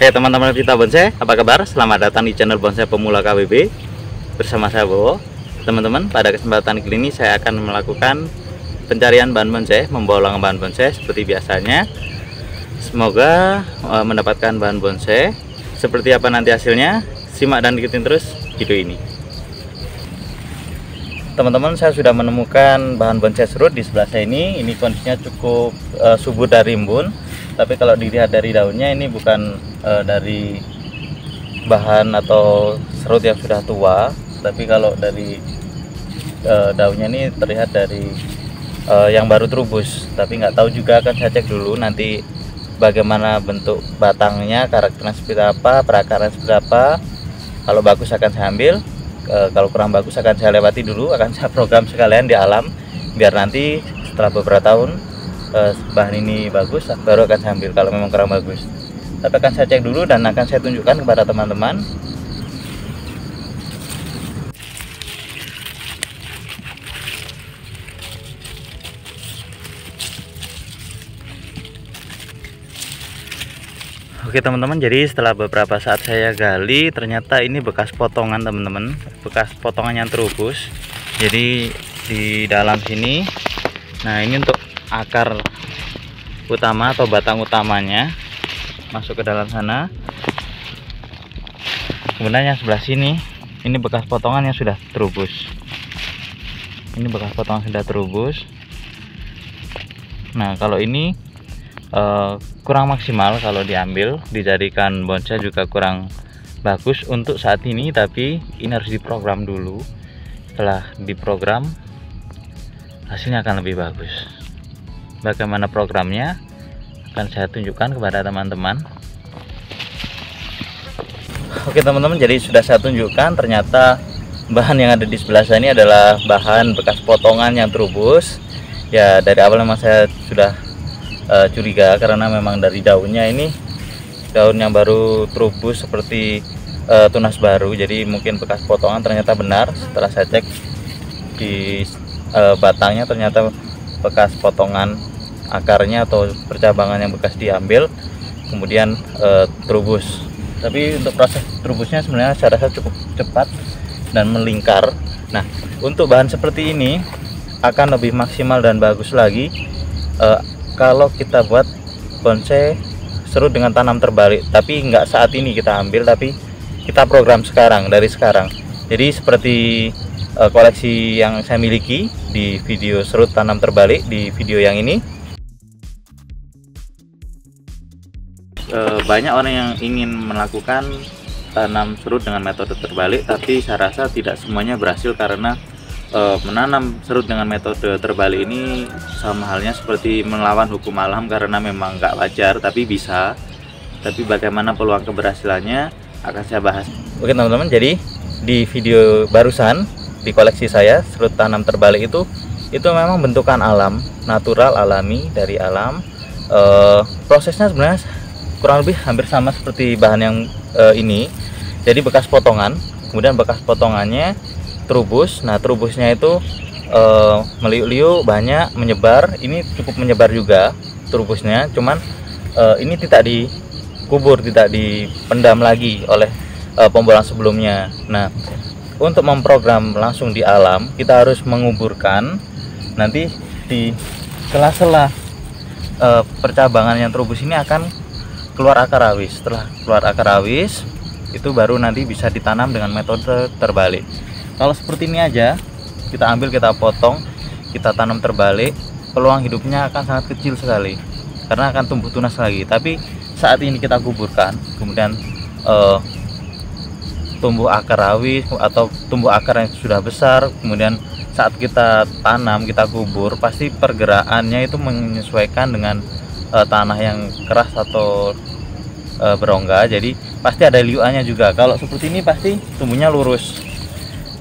Oke teman-teman kita bonsai, apa kabar? Selamat datang di channel Bonsai Pemula KBB bersama saya Bowo. Teman-teman, pada kesempatan kali ini saya akan melakukan pencarian bahan bonsai, membolong bahan bonsai seperti biasanya. Semoga mendapatkan bahan bonsai. Seperti apa nanti hasilnya? Simak dan ikutin terus video ini. Teman-teman, saya sudah menemukan bahan bonsai serut di sebelah saya ini. Ini kondisinya cukup subur dari rimbun. Tapi kalau dilihat dari daunnya, ini bukan dari bahan atau serut yang sudah tua, tapi kalau dari daunnya ini terlihat dari yang baru terubus. Tapi nggak tahu juga, akan saya cek dulu nanti bagaimana bentuk batangnya, karakternya seperti apa, perakaran seperti apa. Kalau bagus akan saya ambil, kalau kurang bagus akan saya lewati dulu, akan saya program sekalian di alam, biar nanti setelah beberapa tahun bahan ini bagus baru akan saya ambil. Kalau memang kurang bagus, tapi akan saya cek dulu dan akan saya tunjukkan kepada teman-teman. Oke teman-teman, jadi setelah beberapa saat saya gali, ternyata ini bekas potongan teman-teman, bekas potongan yang terubus. Jadi di dalam sini, nah ini untuk akar utama atau batang utamanya masuk ke dalam sana. Kemudian yang sebelah sini, ini bekas potongan yang sudah terubus. Ini bekas potongan sudah terubus. Nah kalau ini kurang maksimal kalau diambil, dijadikan bonsai juga kurang bagus untuk saat ini, tapi ini harus diprogram dulu. Setelah diprogram, hasilnya akan lebih bagus. Bagaimana programnya akan saya tunjukkan kepada teman-teman. Oke teman-teman, jadi sudah saya tunjukkan, ternyata bahan yang ada di sebelah saya ini adalah bahan bekas potongan yang terubus. Ya dari awal memang saya sudah curiga, karena memang dari daunnya ini daun yang baru terubus seperti tunas baru, jadi mungkin bekas potongan. Ternyata benar, setelah saya cek di batangnya, ternyata bekas potongan akarnya atau percabangan yang bekas diambil kemudian terubus. Tapi untuk proses terubusnya sebenarnya saya rasa cukup cepat dan melingkar. Nah untuk bahan seperti ini akan lebih maksimal dan bagus lagi kalau kita buat bonsai serut dengan tanam terbalik, tapi nggak saat ini kita ambil, tapi kita program sekarang, dari sekarang. Jadi seperti koleksi yang saya miliki di video serut tanam terbalik, di video yang ini. Banyak orang yang ingin melakukan tanam serut dengan metode terbalik, tapi saya rasa tidak semuanya berhasil, karena menanam serut dengan metode terbalik ini sama halnya seperti melawan hukum alam, karena memang nggak wajar tapi bisa. Tapi bagaimana peluang keberhasilannya akan saya bahas. Oke teman-teman, jadi di video barusan di koleksi saya serut tanam terbalik itu memang bentukan alam, natural, alami, dari alam. Prosesnya sebenarnya kurang lebih hampir sama seperti bahan yang ini. Jadi bekas potongan, kemudian bekas potongannya terubus. Nah terubusnya itu meliuk-liuk, banyak menyebar. Ini cukup menyebar juga terubusnya, cuman ini tidak dikubur, tidak dipendam lagi oleh pembolang sebelumnya. Nah untuk memprogram langsung di alam, kita harus menguburkan. Nanti di sela-sela percabangan yang terubus ini akan keluar akar awis. Setelah keluar akar awis, itu baru nanti bisa ditanam dengan metode terbalik. Kalau seperti ini aja, kita ambil, kita potong, kita tanam terbalik, peluang hidupnya akan sangat kecil sekali, karena akan tumbuh tunas lagi. Tapi saat ini kita kuburkan, kemudian tumbuh akar awis atau tumbuh akar yang sudah besar, kemudian saat kita tanam, kita kubur, pasti pergerakannya itu menyesuaikan dengan tanah yang keras atau berongga, jadi pasti ada liuannya juga. Kalau seperti ini pasti tumbuhnya lurus,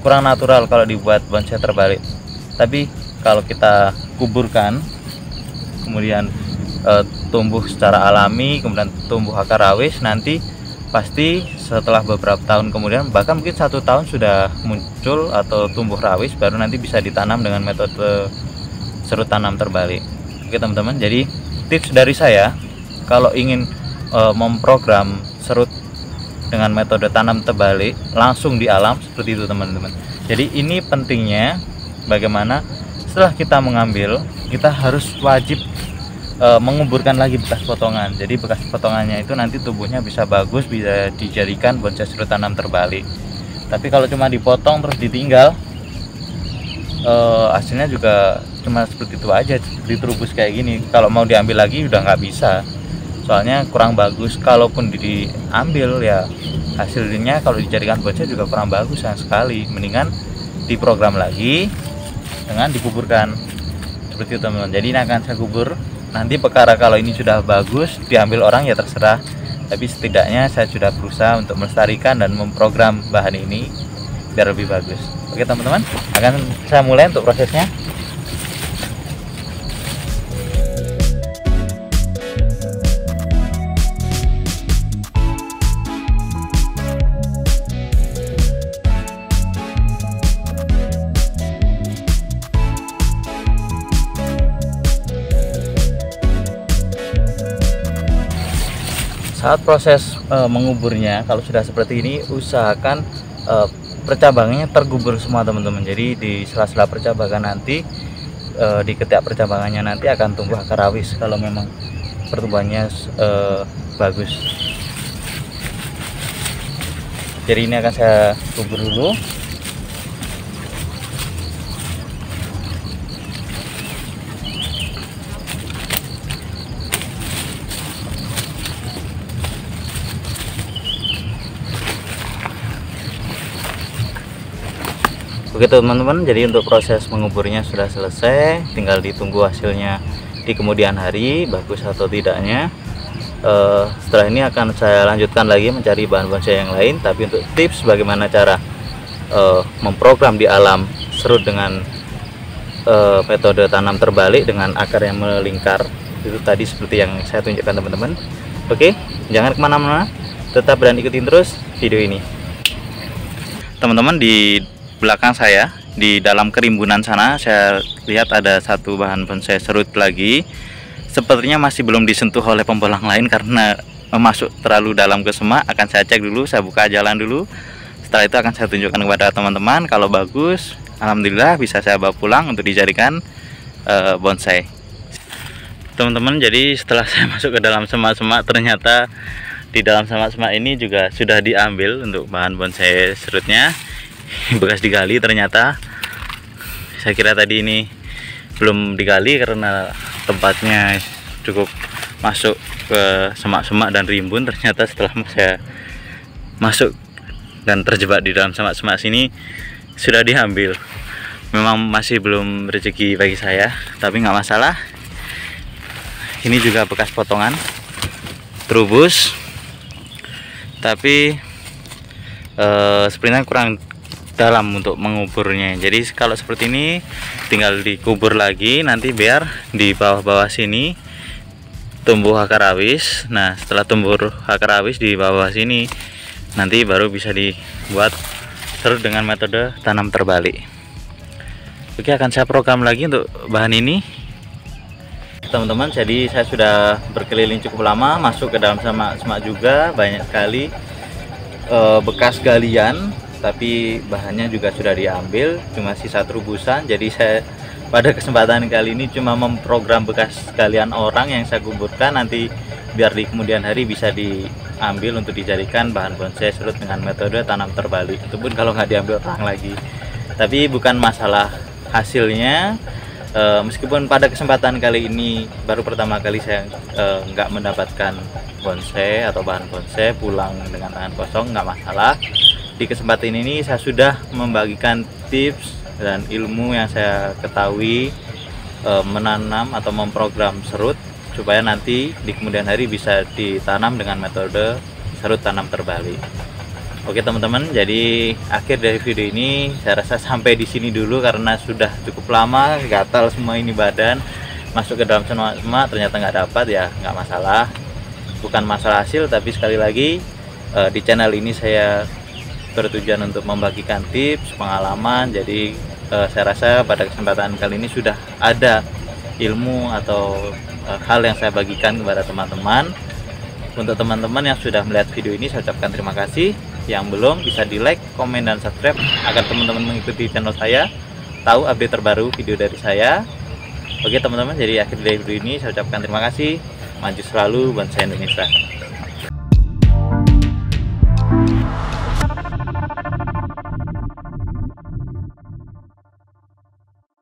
kurang natural kalau dibuat bonsai terbalik. Tapi kalau kita kuburkan, kemudian tumbuh secara alami, kemudian tumbuh akar awis, nanti pasti setelah beberapa tahun kemudian, bahkan mungkin 1 tahun sudah muncul atau tumbuh rawis, baru nanti bisa ditanam dengan metode serut tanam terbalik. Oke teman-teman, jadi tips dari saya kalau ingin memprogram serut dengan metode tanam terbalik langsung di alam seperti itu teman-teman. Jadi ini pentingnya bagaimana setelah kita mengambil, kita harus wajib menguburkan lagi bekas potongan. Jadi bekas potongannya itu nanti tumbuhnya bisa bagus, bisa dijadikan bonsai serut tanam terbalik. Tapi kalau cuma dipotong terus ditinggal, hasilnya juga cuma seperti itu aja, seperti terubus kayak gini. Kalau mau diambil lagi udah nggak bisa, soalnya kurang bagus. Kalaupun diambil ya hasilnya kalau dijadikan bonsai juga kurang bagus sama sekali. Mendingan diprogram lagi dengan dikuburkan seperti itu teman-teman. Jadi ini akan saya kubur nanti. Perkara kalau ini sudah bagus diambil orang ya terserah, tapi setidaknya saya sudah berusaha untuk melestarikan dan memprogram bahan ini biar lebih bagus. Oke teman-teman, akan saya mulai untuk prosesnya. Saat proses menguburnya, kalau sudah seperti ini, usahakan percabangannya tergubur semua teman-teman. Jadi di sela-sela percabangan nanti, di ketiak percabangannya nanti akan tumbuh akar rawis kalau memang pertumbuhannya bagus. Jadi ini akan saya kubur dulu. Oke teman-teman, jadi untuk proses menguburnya sudah selesai, tinggal ditunggu hasilnya di kemudian hari bagus atau tidaknya. Setelah ini akan saya lanjutkan lagi mencari bahan bonsai yang lain. Tapi untuk tips bagaimana cara memprogram di alam serut dengan metode tanam terbalik dengan akar yang melingkar, itu tadi seperti yang saya tunjukkan teman-teman. Oke, jangan kemana-mana, tetap dan ikutin terus video ini teman-teman. Di belakang saya, di dalam kerimbunan sana, saya lihat ada satu bahan bonsai serut lagi. Sepertinya masih belum disentuh oleh pembolang lain karena masuk terlalu dalam ke semak. Akan saya cek dulu, saya buka jalan dulu. Setelah itu akan saya tunjukkan kepada teman-teman. Kalau bagus, alhamdulillah bisa saya bawa pulang untuk dijadikan bonsai teman-teman. Jadi setelah saya masuk ke dalam semak-semak, ternyata di dalam semak-semak ini juga sudah diambil untuk bahan bonsai serutnya. Bekas digali ternyata. Saya kira tadi ini belum digali karena tempatnya cukup masuk ke semak-semak dan rimbun. Ternyata setelah saya masuk dan terjebak di dalam semak-semak sini sudah diambil. Memang masih belum rezeki bagi saya, tapi nggak masalah. Ini juga bekas potongan terubus, tapi sebenarnya kurang dalam untuk menguburnya. Jadi kalau seperti ini tinggal dikubur lagi nanti biar di bawah-bawah sini tumbuh akar rawis. Nah setelah tumbuh akar rawis di bawah sini nanti baru bisa dibuat serut dengan metode tanam terbalik. Oke, akan saya program lagi untuk bahan ini teman-teman. Jadi saya sudah berkeliling cukup lama, masuk ke dalam semak-semak juga, banyak sekali bekas galian, tapi bahannya juga sudah diambil, cuma sisa terubusan. Jadi saya pada kesempatan kali ini cuma memprogram bekas galian orang yang saya kuburkan, nanti biar di kemudian hari bisa diambil untuk dijadikan bahan bonsai serut dengan metode tanam terbalik. Itu pun kalau nggak diambil orang lagi. Tapi bukan masalah hasilnya, meskipun pada kesempatan kali ini baru pertama kali saya nggak mendapatkan bonsai atau bahan bonsai, pulang dengan tangan kosong, nggak masalah. Di kesempatan ini saya sudah membagikan tips dan ilmu yang saya ketahui menanam atau memprogram serut supaya nanti di kemudian hari bisa ditanam dengan metode serut tanam terbalik. Oke teman-teman, jadi akhir dari video ini saya rasa sampai di sini dulu karena sudah cukup lama, gatal semua ini badan, masuk ke dalam semak ternyata nggak dapat, ya nggak masalah, bukan masalah hasil. Tapi sekali lagi di channel ini saya bertujuan untuk membagikan tips, pengalaman. Jadi saya rasa pada kesempatan kali ini sudah ada ilmu atau hal yang saya bagikan kepada teman-teman Untuk teman-teman yang sudah melihat video ini, saya ucapkan terima kasih. Yang belum, bisa di like, komen, dan subscribe agar teman-teman mengikuti channel saya, tahu update terbaru video dari saya. Oke teman-teman, jadi akhir dari video ini saya ucapkan terima kasih. Maju selalu, bangsa Indonesia.